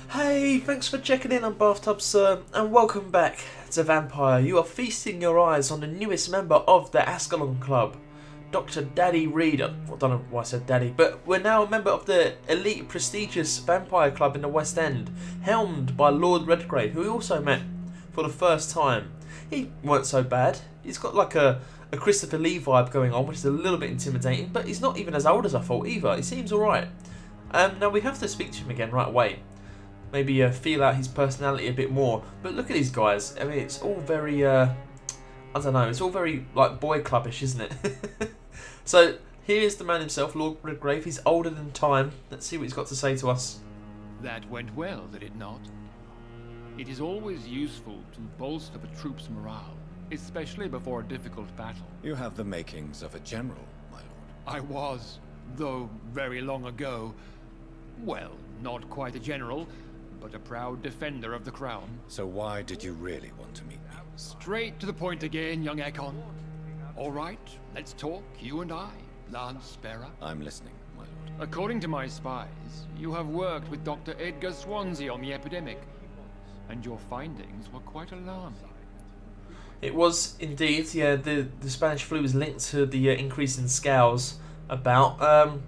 Hey, thanks for checking in on Bathtub Sir, and welcome back to Vampire. You are feasting your eyes on the newest member of the Ascalon Club, Dr. Daddy Reed. I don't know why I said Daddy, but we're now a member of the elite, prestigious Vampire Club in the West End, helmed by Lord Redgrave, who we also met for the first time. He weren't so bad. He's got like a Christopher Lee vibe going on, which is a little bit intimidating, but he's not even as old as I thought either. He seems alright. Now we have to speak to him again right away. Maybe feel out his personality a bit more. But look at these guys. I mean, it's all very, I don't know, it's all very, like, boy clubbish, isn't it? So, here's the man himself, Lord Redgrave. He's older than time. Let's see what he's got to say to us. That went well, did it not? It is always useful to bolster the troops' morale, especially before a difficult battle. You have the makings of a general, my lord. I was, though very long ago, well, not quite a general, but a proud defender of the crown. So why did you really want to meet me? Straight to the point again, young Ekon. All right, let's talk, you and I, Lance Sparrow. I'm listening, my lord. According to my spies, you have worked with Dr. Edgar Swansea on the epidemic, and your findings were quite alarming. It was indeed, yeah, the Spanish flu is linked to the increase in scales about.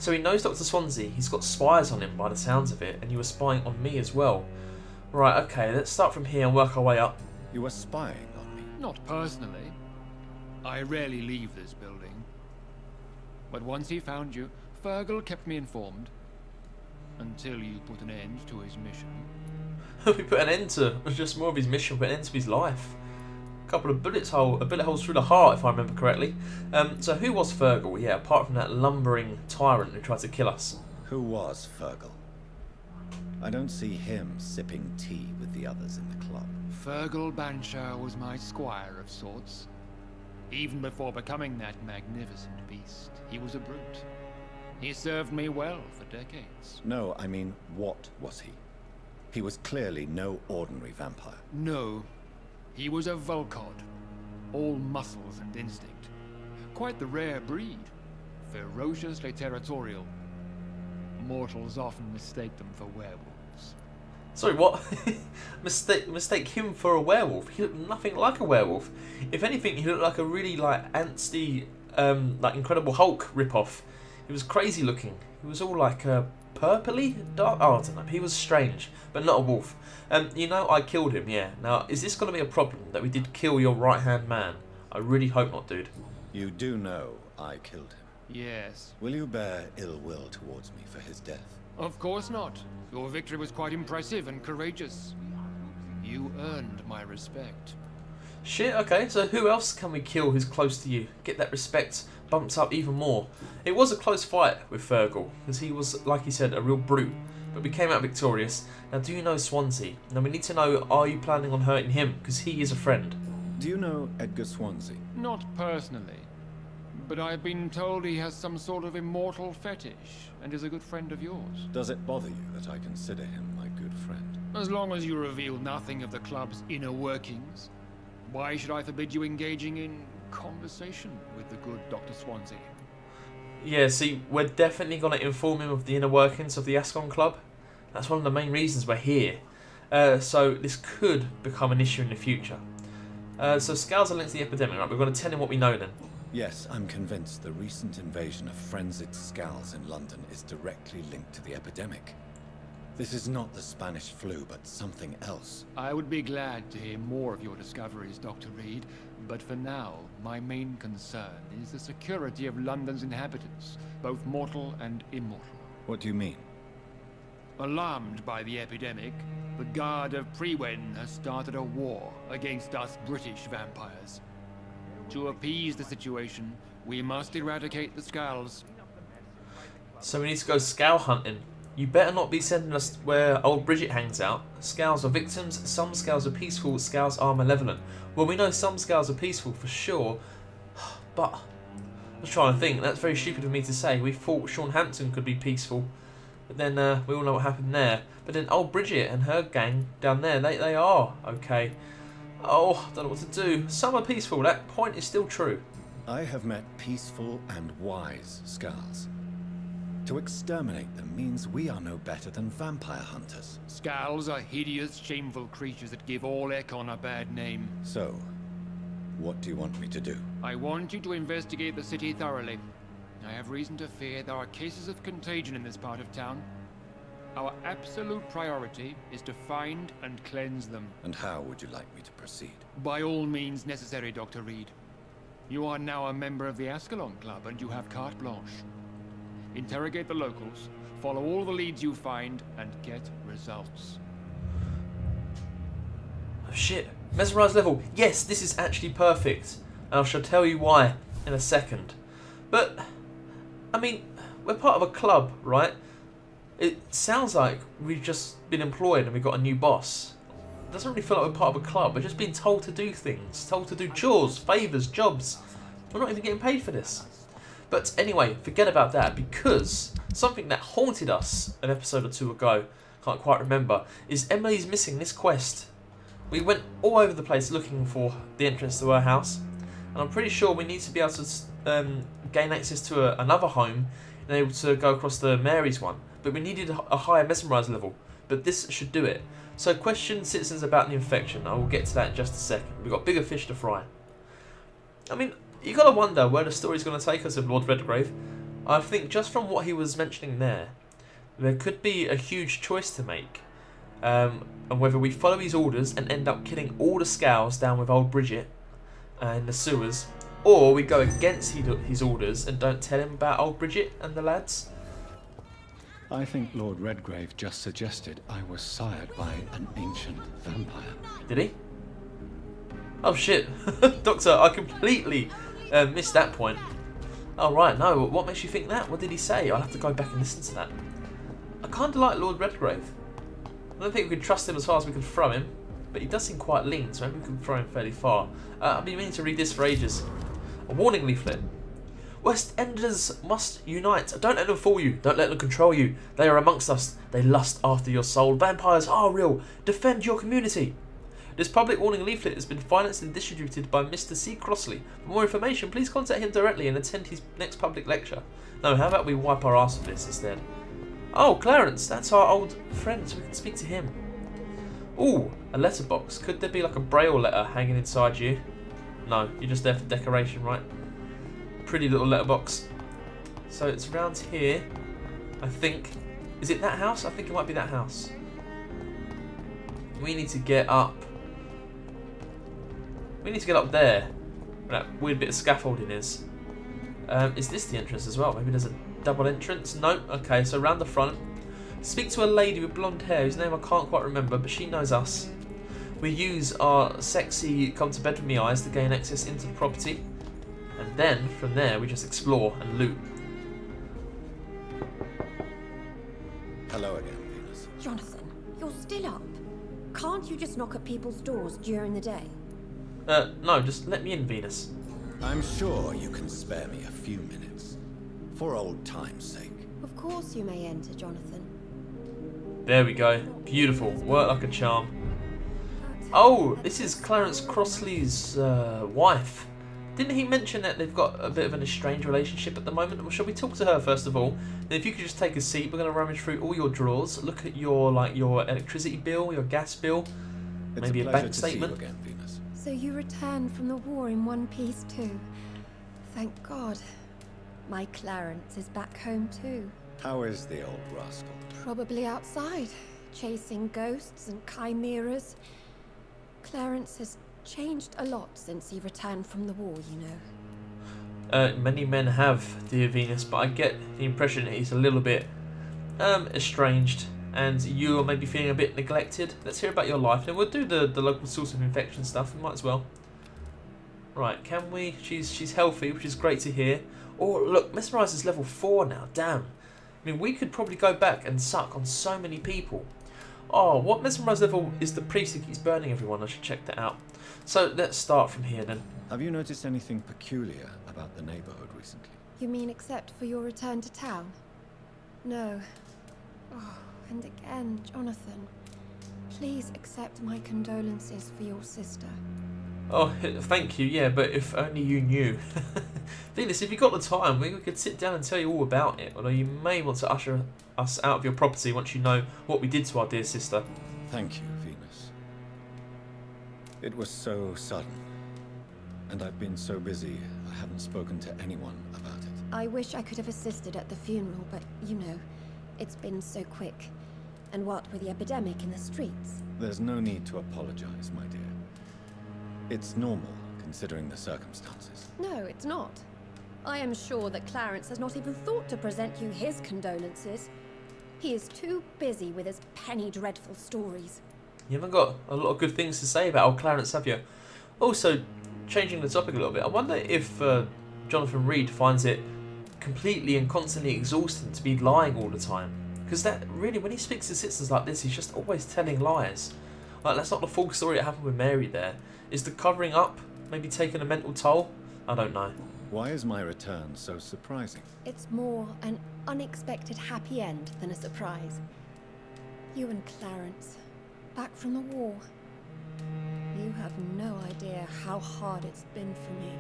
So he knows Dr. Swansea. He's got spies on him by the sounds of it, and you were spying on me as well. Right, okay, let's start from here and work our way up. You were spying on me? Not personally. I rarely leave this building. But once he found you, Fergal kept me informed. Until you put an end to his mission. We put an end to just more of his mission, put an end to his life. A couple of bullet holes through the heart, if I remember correctly. So who was Fergal? Yeah, apart from that lumbering tyrant who tried to kill us. Who was Fergal? I don't see him sipping tea with the others in the club. Fergal Banshire was my squire of sorts. Even before becoming that magnificent beast, he was a brute. He served me well for decades. No, I mean, what was he? He was clearly no ordinary vampire. No. He was a Volcod, all muscles and instinct. Quite the rare breed, ferociously territorial. Mortals often mistake them for werewolves. Sorry, what? mistake him for a werewolf? He looked nothing like a werewolf. If anything, he looked like a really antsy, like Incredible Hulk ripoff. He was crazy looking. He was all like purpley, dark. Oh, I don't know. He was strange, but not a wolf. I killed him. Yeah. Now, is this going to be a problem that we did kill your right-hand man? I really hope not, dude. You do know I killed him. Yes. Will you bear ill will towards me for his death? Of course not. Your victory was quite impressive and courageous. You earned my respect. Shit, okay, so who else can we kill who's close to you? Get that respect bumped up even more. It was a close fight with Fergal, because he was, like he said, a real brute, but we came out victorious. Now, do you know Swansea? Now, we need to know, are you planning on hurting him? Because he is a friend. Do you know Edgar Swansea? Not personally, but I've been told he has some sort of immortal fetish and is a good friend of yours. Does it bother you that I consider him my good friend? As long as you reveal nothing of the club's inner workings, why should I forbid you engaging in conversation with the good Dr. Swansea? Yeah, see, we're definitely going to inform him of the inner workings of the Ascalon Club. That's one of the main reasons we're here. So this could become an issue in the future. So scales are linked to the epidemic, right? We're going to tell him what we know then. Yes, I'm convinced the recent invasion of frenzied scowls in London is directly linked to the epidemic. This is not the Spanish flu, but something else. I would be glad to hear more of your discoveries, Dr. Reed, but for now, my main concern is the security of London's inhabitants, both mortal and immortal. What do you mean? Alarmed by the epidemic, the Guard of Prewen has started a war against us British vampires. To appease the situation, we must eradicate the Skulls. So we need to go scowl hunting. You better not be sending us where old Bridget hangs out. Scowls are victims, some scowls are peaceful, scowls are malevolent. Well, we know some scowls are peaceful for sure, but I was trying to think, that's very stupid of me to say. We thought Sean Hampton could be peaceful, but then we all know what happened there. But then old Bridget and her gang down there, they are okay. Oh, I don't know what to do. Some are peaceful, that point is still true. I have met peaceful and wise scars. To exterminate them means we are no better than vampire hunters. Scowls are hideous, shameful creatures that give all Ekon a bad name. So, what do you want me to do? I want you to investigate the city thoroughly. I have reason to fear there are cases of contagion in this part of town. Our absolute priority is to find and cleanse them. And how would you like me to proceed? By all means necessary, Dr. Reed. You are now a member of the Ascalon Club and you have carte blanche. Interrogate the locals, follow all the leads you find, and get results. Oh shit. Mesmerise level. Yes, this is actually perfect. And I shall tell you why in a second. But, I mean, we're part of a club, right? It sounds like we've just been employed and we've got a new boss. It doesn't really feel like we're part of a club. We're just being told to do things. Told to do chores, favours, jobs. We're not even getting paid for this. But anyway, forget about that, because something that haunted us an episode or two ago, can't quite remember, is Emily Is Missing, this quest. We went all over the place looking for the entrance to her house, and I'm pretty sure we need to be able to gain access to another home and able to go across the Mary's one. But we needed a higher mesmerise level, but this should do it. So question citizens about the infection. I will get to that in just a second. We've got bigger fish to fry. I mean, you gotta wonder where the story's gonna take us with Lord Redgrave. I think just from what he was mentioning there could be a huge choice to make. And whether we follow his orders and end up killing all the Scowls down with old Bridget in the sewers, or we go against his orders and don't tell him about old Bridget and the lads. I think Lord Redgrave just suggested I was sired by an ancient vampire. Did he? Oh shit. Doctor, I completely missed that point. Oh right, no, what makes you think that? What did he say? I'll have to go back and listen to that. I kind of like Lord Redgrave. I don't think we could trust him as far as we could throw him, but he does seem quite lean, so maybe we can throw him fairly far. I've been meaning to read this for ages. A warning leaflet. West Enders must unite. Don't let them fool you. Don't let them control you. They are amongst us. They lust after your soul. Vampires are real. Defend your community. This public warning leaflet has been financed and distributed by Mr. C. Crossley. For more information, please contact him directly and attend his next public lecture. No, how about we wipe our ass with this instead? Oh, Clarence, that's our old friend, so we can speak to him. Ooh, a letterbox. Could there be like a braille letter hanging inside you? No, you're just there for decoration, right? Pretty little letterbox. So it's around here, I think. Is it that house? I think it might be that house. We need to get up. We need to get up there. Where that weird bit of scaffolding is. Is this the entrance as well? Maybe there's a double entrance? No. Okay, so around the front. Speak to a lady with blonde hair whose name I can't quite remember, but she knows us. We use our sexy come to bed with me eyes to gain access into the property. And then, from there, we just explore and loot. Hello again, Venus. Jonathan, you're still up. Can't you just knock at people's doors during the day? No, just let me in, Venus. I'm sure you can spare me a few minutes. For old time's sake. Of course you may enter, Jonathan. There we go. Beautiful. Work like a charm. Oh, this is Clarence Crossley's wife. Didn't he mention that they've got a bit of an estranged relationship at the moment? Well, shall we talk to her first of all? Then if you could just take a seat, we're going to rummage through all your drawers. Look at your electricity bill, your gas bill, maybe a bank statement. See you again, Venus. So you returned from the war in one piece too. Thank God. My Clarence is back home too. How is the old rascal? Probably outside, chasing ghosts and chimeras. Clarence has changed a lot since he returned from the war, you know. Many men have, dear Venus, but I get the impression that he's a little bit estranged, and you're maybe feeling a bit neglected. Let's hear about your life, and we'll do the local source of infection stuff. We might as well. Right, can we? She's healthy, which is great to hear. Oh, look, Mesmerise is level 4 now. Damn. I mean, we could probably go back and suck on so many people. Oh, what Mesmerise level is the priest who keeps burning everyone? I should check that out. So let's start from here then. Have you noticed anything peculiar about the neighborhood recently? You mean except for your return to town? No. Oh, and again, Jonathan. Please accept my condolences for your sister. Oh, thank you, yeah, but if only you knew. Venus, if you got the time, we could sit down and tell you all about it, although you may want to usher us out of your property once you know what we did to our dear sister. Thank you, Venus. It was so sudden, and I've been so busy I haven't spoken to anyone about it. I wish I could have assisted at the funeral, but you know, it's been so quick. And what with the epidemic in the streets? There's no need to apologize, my dear. It's normal, considering the circumstances. No, it's not. I am sure that Clarence has not even thought to present you his condolences. He is too busy with his penny dreadful stories. You haven't got a lot of good things to say about old Clarence, have you? Also, changing the topic a little bit, I wonder if Jonathan Reed finds it completely and constantly exhausting to be lying all the time. Because that really, when he speaks to citizens like this, he's just always telling lies. Like, that's not the full story that happened with Mary there. Is the covering up maybe taking a mental toll? I don't know. Why is my return so surprising? It's more an unexpected happy end than a surprise. You and Clarence, back from the war. You have no idea how hard it's been for me.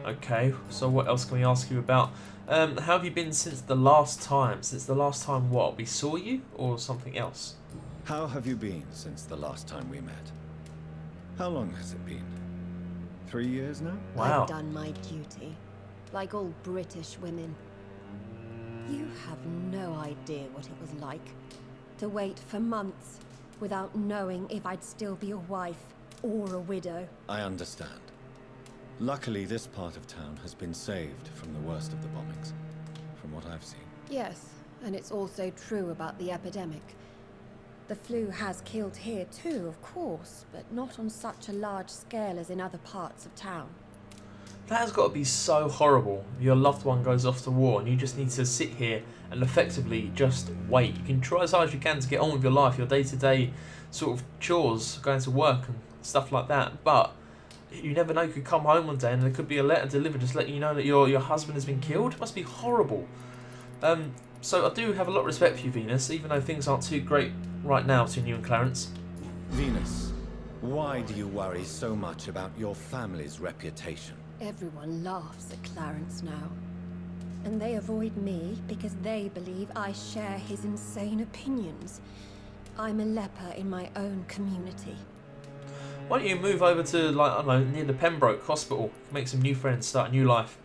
Okay, so what else can we ask you about? How have you been since the last time? Since the last time what? We saw you? Or something else? How have you been since the last time we met? How long has it been? 3 years now? Wow. I've done my duty, like all British women. You have no idea what it was like to wait for months without knowing if I'd still be a wife or a widow. I understand. Luckily, this part of town has been saved from the worst of the bombings, from what I've seen. Yes, and it's also true about the epidemic. The flu has killed here too, of course, but not on such a large scale as in other parts of town. That has got to be so horrible. Your loved one goes off to war and you just need to sit here and effectively just wait. You can try as hard as you can to get on with your life, your day-to-day sort of chores, going to work and stuff like that, but you never know, you could come home one day and there could be a letter delivered just letting you know that your husband has been killed. It must be horrible. So I do have a lot of respect for you, Venus, even though things aren't too great right now between you and Clarence. Venus, why do you worry so much about your family's reputation? Everyone laughs at Clarence now. And they avoid me because they believe I share his insane opinions. I'm a leper in my own community. Why don't you move over to, like, I don't know, near the Pembroke Hospital, make some new friends, start a new life.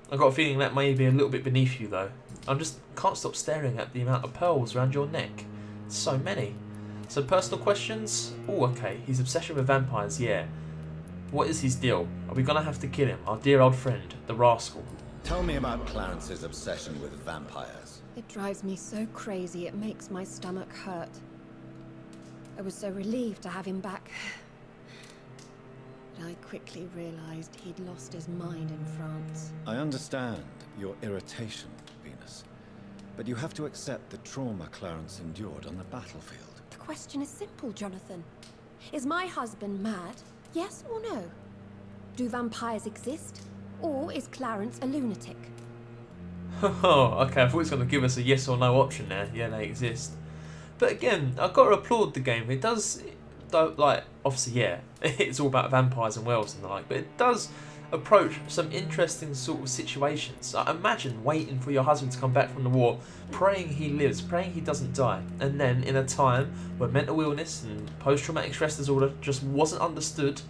I've got a feeling that may be a little bit beneath you, though. I just can't stop staring at the amount of pearls around your neck. So many. So personal questions? Oh, okay. His obsession with vampires, yeah. What is his deal? Are we going to have to kill him, our dear old friend, the rascal? Tell me about Clarence's obsession with vampires. It drives me so crazy it makes my stomach hurt. I was so relieved to have him back. But I quickly realized he'd lost his mind in France. I understand your irritation, Venus. But you have to accept the trauma Clarence endured on the battlefield. The question is simple, Jonathan. Is my husband mad? Yes or no? Do vampires exist? Or is Clarence a lunatic? Oh, okay, I thought he was going to give us a yes or no option there. Yeah, they exist. But again, I've got to applaud the game. It does, like, obviously, yeah, it's all about vampires and werewolves and the like, but it does approach some interesting sort of situations. Like, imagine waiting for your husband to come back from the war, praying he lives, praying he doesn't die, and then in a time where mental illness and post-traumatic stress disorder just wasn't understood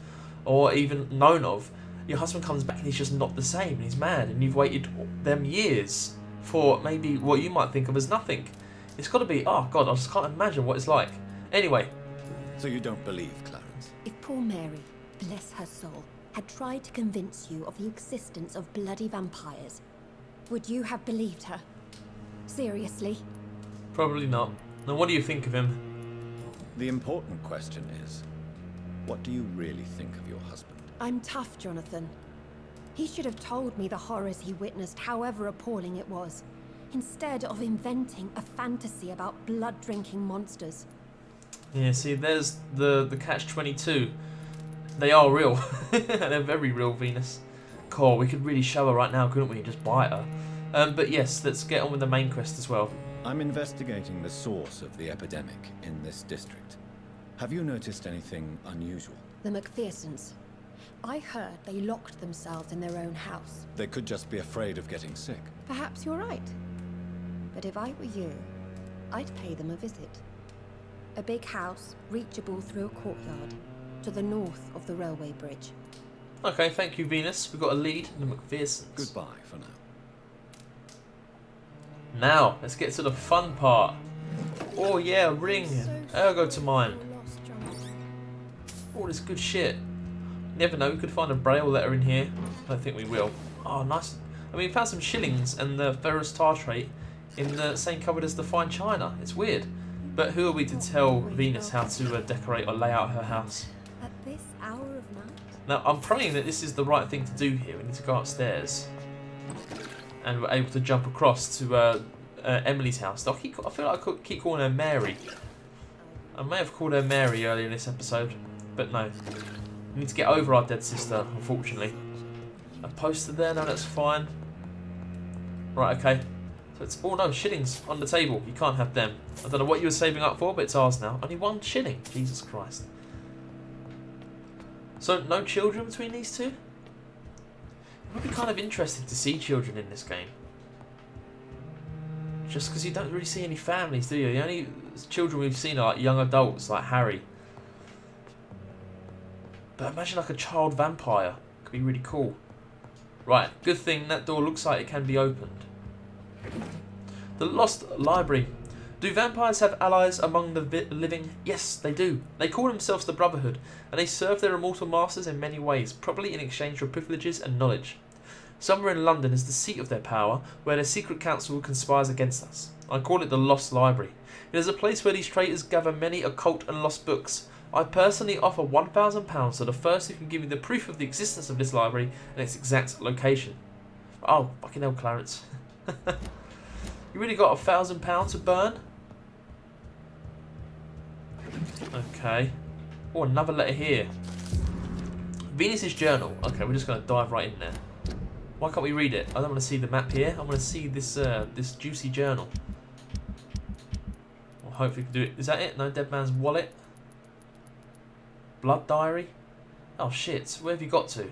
or even known of, your husband comes back and he's just not the same, and he's mad, and you've waited them years for maybe what you might think of as nothing. It's got to be, oh God, I just can't imagine what it's like. Anyway. So you don't believe Clarence? If poor Mary, bless her soul, had tried to convince you of the existence of bloody vampires, would you have believed her? Seriously? Probably not. Now what do you think of him? The important question is, what do you really think of your husband? I'm tough, Jonathan. He should have told me the horrors he witnessed, however appalling it was, instead of inventing a fantasy about blood-drinking monsters. Yeah, see, there's the catch-22. They are real. They're very real, Venus. Cool, we could really show her right now, couldn't we? Just bite her. But yes, let's get on with the main quest as well. I'm investigating the source of the epidemic in this district. Have you noticed anything unusual? The McPhersons. I heard they locked themselves in their own house. They could just be afraid of getting sick. Perhaps you're right. But if I were you, I'd pay them a visit. A big house, reachable through a courtyard, to the north of the railway bridge. Okay, thank you, Venus. We've got a lead in the McPhersons. Goodbye for now. Now, let's get to the fun part. Oh yeah, a ring. I'll go to mine. All this good shit. Never know, we could find a braille letter in here. I don't think we will. Oh, nice. I mean, we found some shillings and the ferrous tartrate in the same cupboard as the fine china. It's weird. But who are we to tell Venus how to decorate or lay out her house? At this hour of night? Now, I'm praying that this is the right thing to do here. We need to go upstairs. And we're able to jump across to Emily's house. I feel like I could keep calling her Mary. I may have called her Mary earlier in this episode. But no. We need to get over our dead sister, unfortunately. A poster there, no, that's fine. Right, okay. So it's, oh no, shillings on the table. You can't have them. I don't know what you were saving up for, but it's ours now. Only 1 shilling. Jesus Christ. So, no children between these two? It would be kind of interesting to see children in this game. Just because you don't really see any families, do you? The only children we've seen are like young adults, like Harry. But imagine like a child vampire. Could be really cool. Right, good thing that door looks like it can be opened. The Lost Library. Do vampires have allies among the living? Yes, they do. They call themselves the Brotherhood, and they serve their immortal masters in many ways, probably in exchange for privileges and knowledge. Somewhere in London is the seat of their power, where their secret council conspires against us. I call it the Lost Library. It is a place where these traitors gather many occult and lost books. I personally offer £1,000 to the first who can give me the proof of the existence of this library and its exact location. Oh, fucking hell, Clarence. You really got £1,000 to burn? Okay. Oh, another letter here. Venus's journal. Okay, we're just going to dive right in there. Why can't we read it? I don't want to see the map here. I want to see this this juicy journal. Well, hopefully we can do it. Is that it? No, dead man's wallet. Blood diary. Oh shit, where have you got to?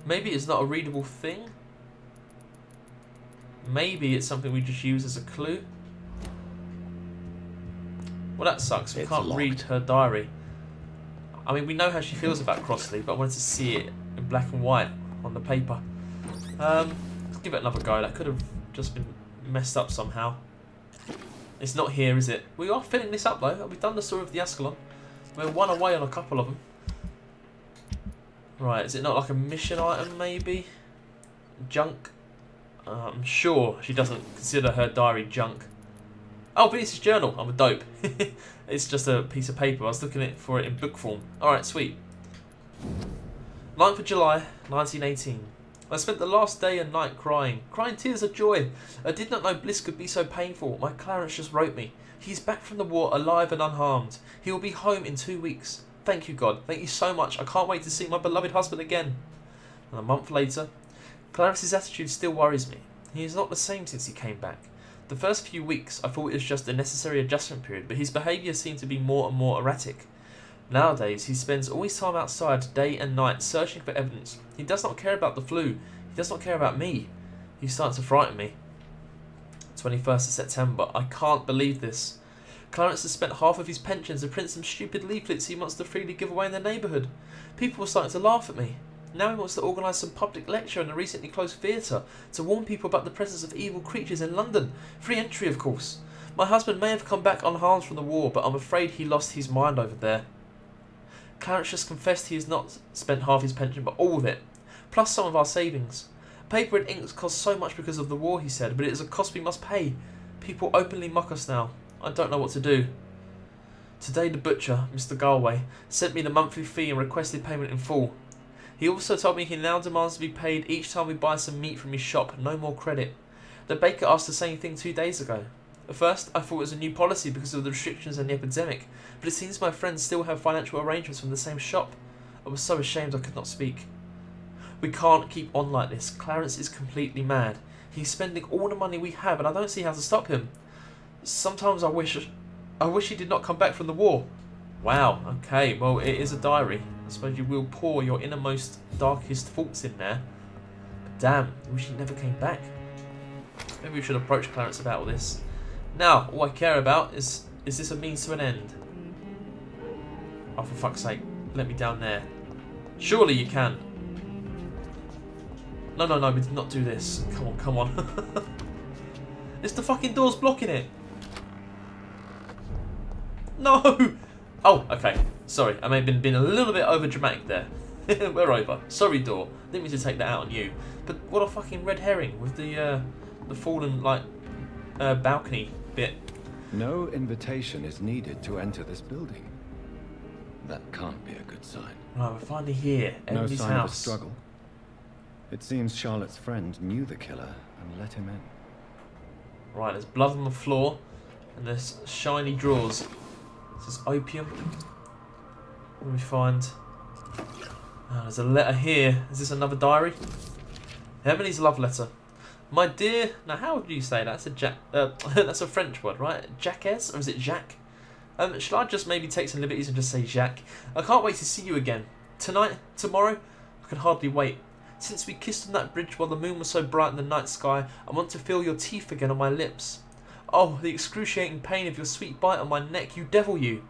Maybe it's not a readable thing. Maybe it's something we just use as a clue. Well, that sucks. We It's can't locked. read her diary. I mean, we know how she feels about Crossley, but I wanted to see it in black and white on the paper. Let's give it another go. That could have just been messed up somehow. It's not here, is it? We are filling this up, though. We've done the story of the Ascalon. We're 1 away on a couple of them. Right, is it not like a mission item, maybe? Junk? I'm sure she doesn't consider her diary junk. Oh, Venus's journal. I'm a dope. It's just a piece of paper. I was looking for it in book form. Alright, sweet. 9th of July, 1918. I spent the last day and night crying tears of joy. I did not know bliss could be so painful. My Clarence just wrote me. He's back from the war alive and unharmed. He will be home in 2 weeks. Thank you, God. Thank you so much. I can't wait to see my beloved husband again. And a month later, Clarence's attitude still worries me. He is not the same since he came back. The first few weeks, I thought it was just a necessary adjustment period, but his behaviour seemed to be more and more erratic. Nowadays, he spends all his time outside day and night searching for evidence. He does not care about the flu. He does not care about me. He's starting to frighten me. 21st of September. I can't believe this. Clarence has spent half of his pensions to print some stupid leaflets he wants to freely give away in the neighbourhood. People are starting to laugh at me. Now he wants to organise some public lecture in a recently closed theatre to warn people about the presence of evil creatures in London. Free entry, of course. My husband may have come back unharmed from the war, but I'm afraid he lost his mind over there. Clarence just confessed he has not spent half his pension, but all of it, plus some of our savings. Paper and inks cost so much because of the war, he said, but it is a cost we must pay. People openly mock us now. I don't know what to do. Today the butcher, Mr. Galway, sent me the monthly fee and requested payment in full. He also told me he now demands to be paid each time we buy some meat from his shop, no more credit. The baker asked the same thing 2 days ago. At first, I thought it was a new policy because of the restrictions and the epidemic, but it seems my friends still have financial arrangements from the same shop. I was so ashamed I could not speak. We can't keep on like this. Clarence is completely mad. He's spending all the money we have and I don't see how to stop him. Sometimes I wish he did not come back from the war. Wow, okay, well it is a diary. I suppose you will pour your innermost, darkest thoughts in there. But damn, I wish he never came back. Maybe we should approach Clarence about all this. Now, all I care about is this a means to an end? Oh, for fuck's sake, let me down there. Surely you can. No, we did not do this. Come on. It's the fucking door's blocking it. No! Oh, okay. Sorry, I may have been a little bit over dramatic there. We're over. Sorry, door. Didn't mean to take that out on you. But what a fucking red herring with the fallen balcony bit. No invitation is needed to enter this building. That can't be a good sign. Right, we're finally here. No Emily's sign of a house. struggle. It seems Charlotte's friend knew the killer and let him in. Right, there's blood on the floor, and there's shiny drawers. This is opium. What do we find? Oh, there's a letter here. Is this another diary? Emily's love letter. My dear... Now, how would you say that? That's a French word, right? Jacques? Or is it Jacques? Shall I just maybe take some liberties and just say Jacques? I can't wait to see you again. Tonight? Tomorrow? I can hardly wait. Since we kissed on that bridge while the moon was so bright in the night sky, I want to feel your teeth again on my lips. Oh, the excruciating pain of your sweet bite on my neck, you devil you!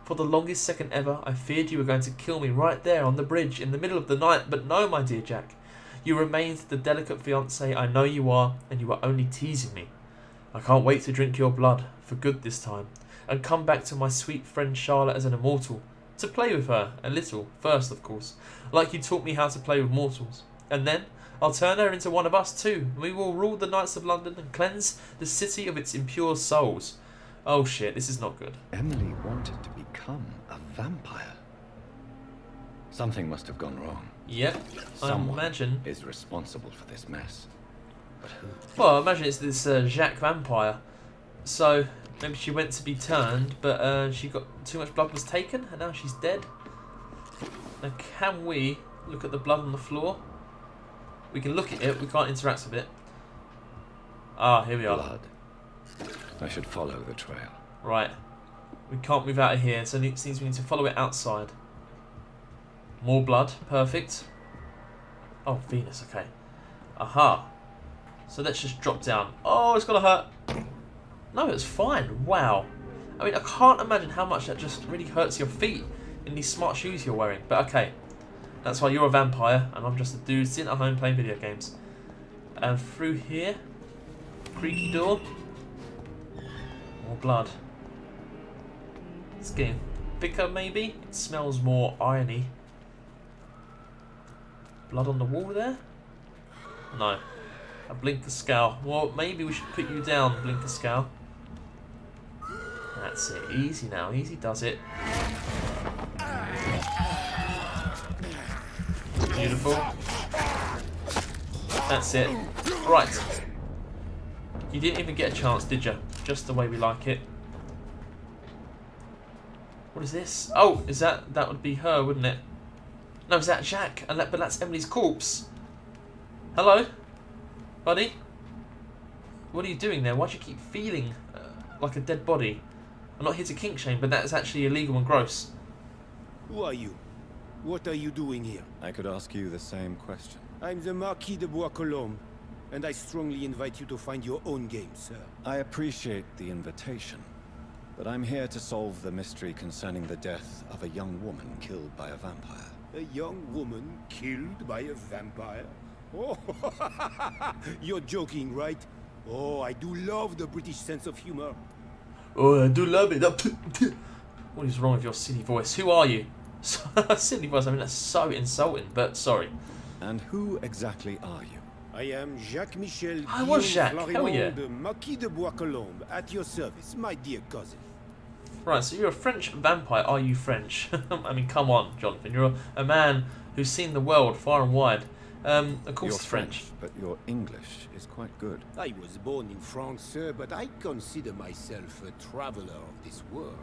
For the longest second ever, I feared you were going to kill me right there on the bridge in the middle of the night, but no, my dear Jack. You remained the delicate fiancé I know you are, and you are only teasing me. I can't wait to drink your blood, for good this time, and come back to my sweet friend Charlotte as an immortal. To play with her, a little, first of course, like you taught me how to play with mortals. And then, I'll turn her into one of us too, and we will rule the nights of London and cleanse the city of its impure souls. Oh shit, this is not good. Emily wanted to become a vampire. Something must have gone wrong. Yep, Someone I imagine. is responsible for this mess. But who? Well, I imagine it's this Jacques vampire. So, maybe she went to be turned, but she got too much blood was taken, and now she's dead. Now, can we look at the blood on the floor? We can look at it, we can't interact with it. Ah, here we are. Blood. I should follow the trail. Right. We can't move out of here, so it seems we need to follow it outside. More blood, perfect. Oh, Venus, okay. Aha. So let's just drop down. Oh, it's gonna hurt. No, it's fine. Wow. I mean, I can't imagine how much that just really hurts your feet in these smart shoes you're wearing. But okay. That's why you're a vampire, and I'm just a dude sitting at home playing video games. And through here. Creaky door. More blood. It's getting thicker, maybe? It smells more irony. Blood on the wall there? No. A blinker scale. Well, maybe we should put you down, blinker scale. That's it. Easy now. Easy does it. Beautiful. That's it. Right. You didn't even get a chance, did you? Just the way we like it. What is this? Oh, is that would be her, wouldn't it? No, is that Jack? But that's Emily's corpse. Hello? Buddy? What are you doing there? Why do you keep feeling like a dead body? I'm not here to kink shame, but that's actually illegal and gross. Who are you? What are you doing here? I could ask you the same question. I'm the Marquis de Bois-Colombes, and I strongly invite you to find your own game, sir. I appreciate the invitation, but I'm here to solve the mystery concerning the death of a young woman killed by a vampire. A young woman killed by a vampire? Oh, you're joking, right? Oh, I do love the British sense of humor. Oh, I do love it. What is wrong with your silly voice? Who are you? Silly voice, I mean, that's so insulting, but sorry. And who exactly are you? I am Jacques-Michel I was Jacques, hell Florian yeah. de Marquis de Bois-Colombes, at your service, my dear cousin. Right, so you're a French vampire. Are you French? I mean, come on, Jonathan. You're a man who's seen the world far and wide. Of course You're it's French. but your English is quite good. I was born in France, sir, but I consider myself a traveler of this world.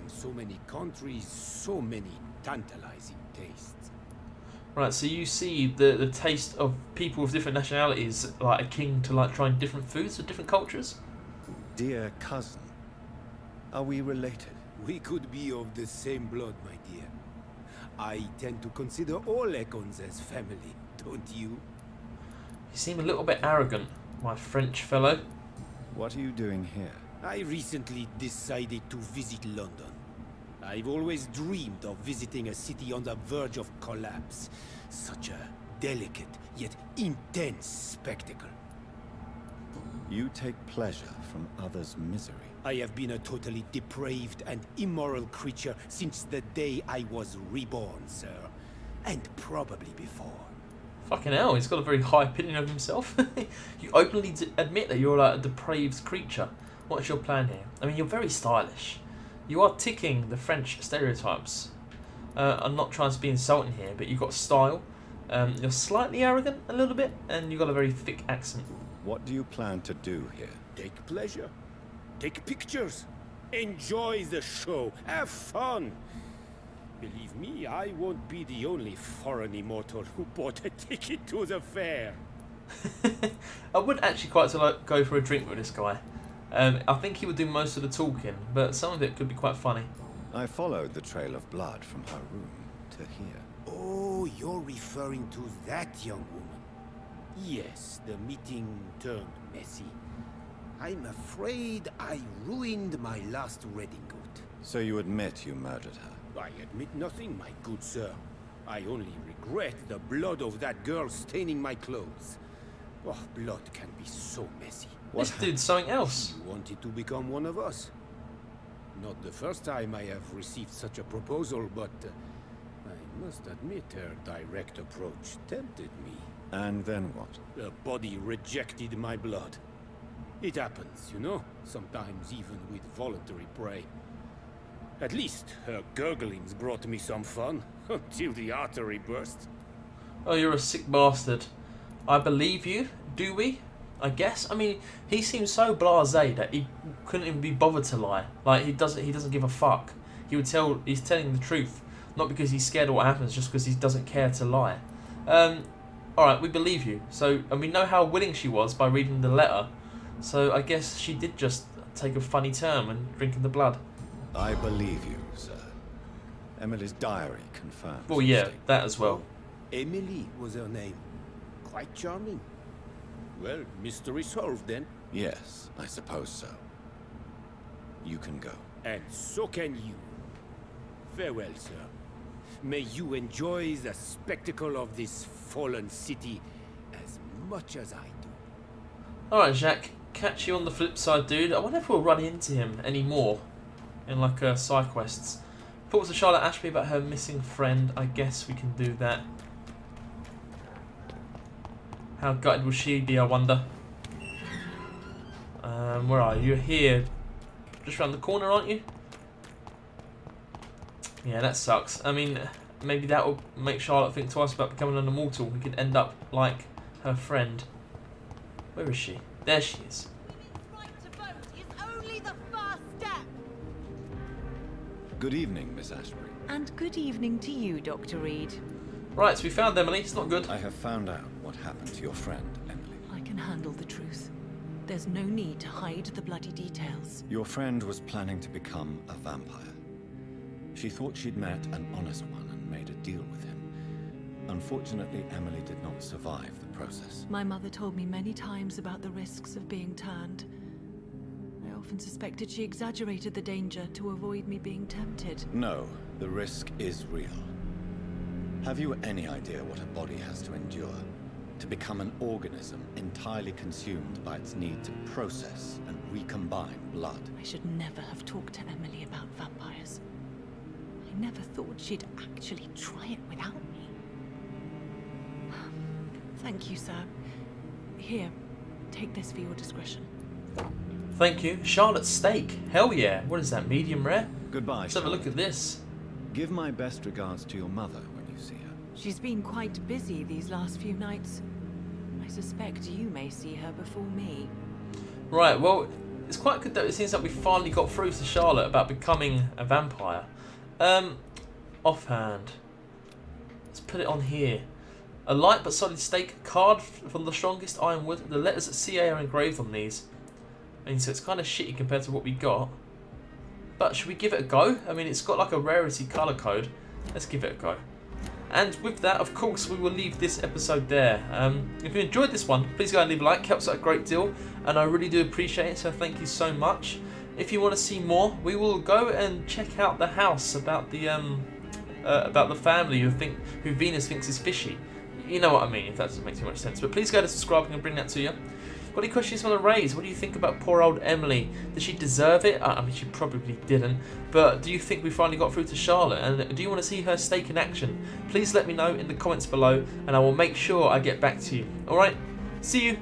So many countries, so many tantalizing tastes. Right, so you see the taste of people with different nationalities like akin to like trying different foods of different cultures? Dear cousin, are we related? We could be of the same blood, my dear. I tend to consider all Econs as family, don't you? You seem a little bit arrogant, my French fellow. What are you doing here? I recently decided to visit London. I've always dreamed of visiting a city on the verge of collapse. Such a delicate, yet intense spectacle. You take pleasure from others' misery. I have been a totally depraved and immoral creature since the day I was reborn, sir. And probably before. Fucking hell, he's got a very high opinion of himself. You openly admit that you're like a depraved creature. What's your plan here? I mean, you're very stylish. You are ticking the French stereotypes. I'm not trying to be insulting here, but you've got style. You're slightly arrogant, a little bit, and you've got a very thick accent. What do you plan to do here? Take pleasure. Take pictures. Enjoy the show. Have fun. Believe me, I won't be the only foreign immortal who bought a ticket to the fair. I would actually quite like go for a drink with this guy. I think he would do most of the talking, but some of it could be quite funny. I followed the trail of blood from her room to here. Oh, you're referring to that young woman. Yes, the meeting turned messy. I'm afraid I ruined my last wedding coat. So you admit you murdered her? I admit nothing, my good sir. I only regret the blood of that girl staining my clothes. Oh, blood can be so messy. This dude's something else. She wanted to become one of us. Not the first time I have received such a proposal, but I must admit her direct approach tempted me. And then what? The body rejected my blood. It happens, you know, sometimes even with voluntary prey. At least her gurglings brought me some fun, until the artery burst. Oh, you're a sick bastard. I believe you, do we? I guess. I mean, he seems so blasé that he couldn't even be bothered to lie. Like, he doesn't give a fuck. He's telling the truth. Not because he's scared of what happens, just because he doesn't care to lie. Alright, we believe you. So, and we know how willing she was by reading the letter. So I guess she did just take a funny turn and drinking the blood. I believe you, sir. Emily's diary confirms. Well, your yeah, statement. that as well. Emily was her name. Quite charming. Well, mystery solved then. Yes, I suppose so. You can go. And so can you. Farewell, sir. May you enjoy the spectacle of this fallen city as much as I do. Alright, Jacques. Catch you on the flip side, dude. I wonder if we'll run into him anymore in like side quests. Thoughts of Charlotte Ashby about her missing friend. I guess we can do that. How gutted will she be, I wonder? Where are you? You're here. Just around the corner, aren't you? Yeah, that sucks. I mean, maybe that will make Charlotte think twice about becoming an immortal. We could end up like her friend. Where is she? There she is. Women's right to vote is only the first step. Good evening, Miss Ashbury. And good evening to you, Dr. Reed. Right, so we found Emily. It's not good. I have found out what happened to your friend, Emily. I can handle the truth. There's no need to hide the bloody details. Your friend was planning to become a vampire. She thought she'd met an honest one and made a deal with him. Unfortunately, Emily did not survive the process. My mother told me many times about the risks of being turned. I often suspected she exaggerated the danger to avoid me being tempted. No, the risk is real. Have you any idea what a body has to endure? To become an organism entirely consumed by its need to process and recombine blood. I should never have talked to Emily about vampires. I never thought she'd actually try it without me. Thank you, sir. Here, take this for your discretion. Thank you. Charlotte steak. Hell yeah. What is that, medium rare? Goodbye, Let's have a look Charlotte. at this. Give my best regards to your mother when you see her. She's been quite busy these last few nights. I suspect you may see her before me. Right, well, it's quite good that it seems like we finally got through to Charlotte about becoming a vampire. Offhand. Let's put it on here. A light but solid steak, carved from the strongest ironwood. The letters CA are engraved on these. I mean, so it's kind of shitty compared to what we got. but should we give it a go? I mean, it's got like a rarity colour code. Let's give it a go. And with that, of course, we will leave this episode there. If you enjoyed this one, please go and leave a like. It helps out a great deal, and I really do appreciate it, so thank you so much. If you want to see more, we will go and check out the house about the family who Venus thinks is fishy. You know what I mean, if that doesn't make too much sense. But please go to subscribe and bring that to you. Got any questions you want to raise? What do you think about poor old Emily? Did she deserve it? I mean, she probably didn't. But do you think we finally got through to Charlotte? And do you want to see her stake in action? Please let me know in the comments below, and I will make sure I get back to you. Alright, see you.